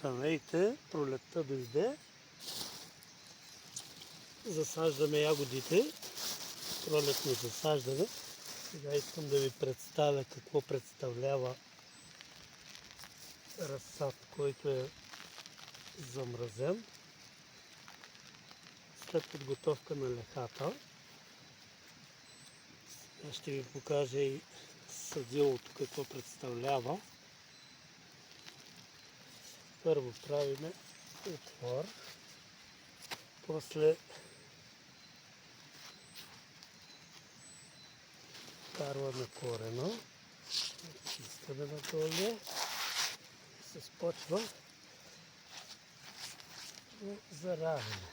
Здравейте, пролетта дойде. Засаждаме ягодите. Пролетно засаждане. Сега искам да ви представя какво представлява разсад, който е замразен след подготовка на лехата. Сега ще ви покажа и съдилото какво представлява. Първо правиме отвор, после карваме корена, изкаме надолу, се спочва и заравяме.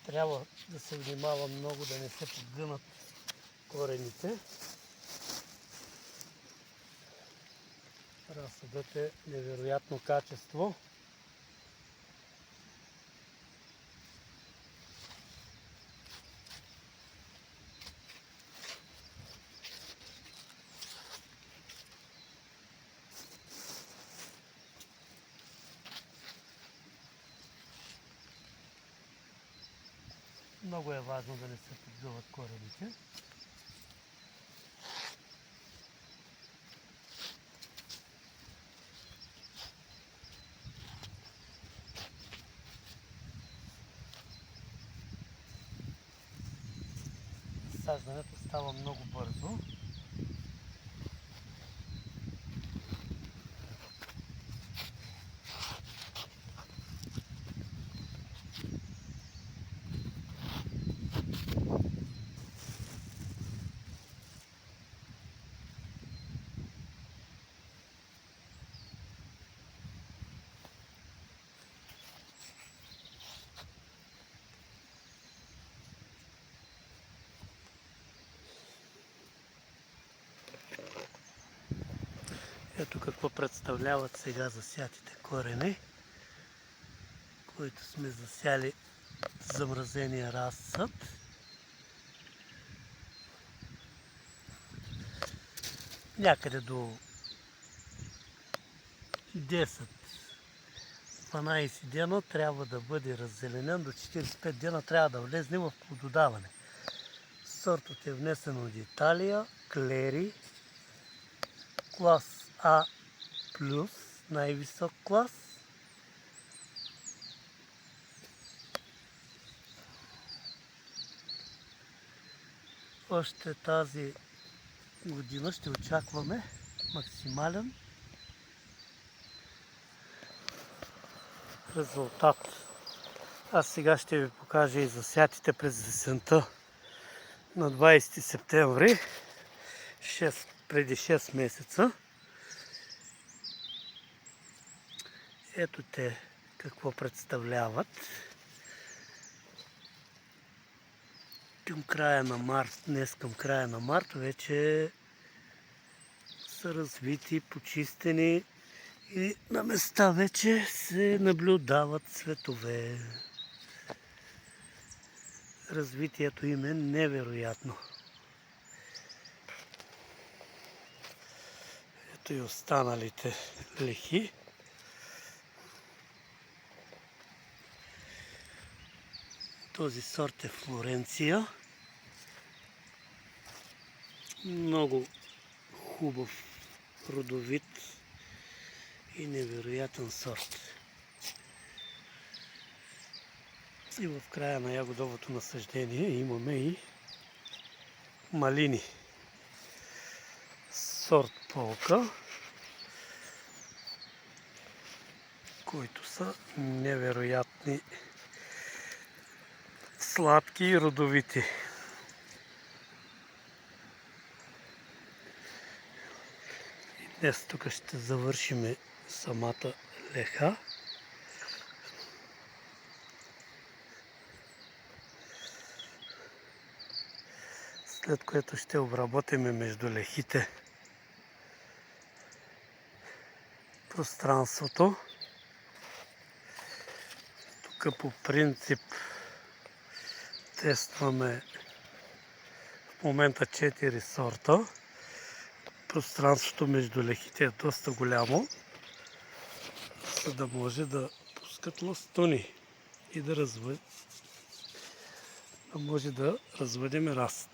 Трябва да се внимава много да не се подгънат корените. Разсадът е невероятно качество. Много е важно да не се подгъват корените. Засаждането става много бързо. Ето какво представляват сега засятите корени, които сме засяли замразения разсъд. Някъде до 10-12 дена трябва да бъде раззеленен, до 45 дена трябва да влезне в плододаване. Сортът е внесен от Италия, Клери, клас А+, най-висок клас. Още тази година ще очакваме максимален резултат. Аз сега ще ви покажа и засятите през есента на 20 септември, преди 6 месеца. Ето те какво представляват. Към края на март, днес към края на март, вече са развити, почистени и на места вече се наблюдават цветове. Развитието им е невероятно. Ето и останалите лехи. Този сорт е Флоренция. Много хубав, родовит и невероятен сорт. И в края на ягодовото насаждение имаме и малини. Сорт Полка, които са невероятни, сладки и родовити. И днес тук ще завършим самата леха. След което ще обработим между лехите пространството. Тук по принцип тестваме в момента 4 сорта. пространството между леките е доста голямо, за да може да пускат ластуни и да може да развъдим раст.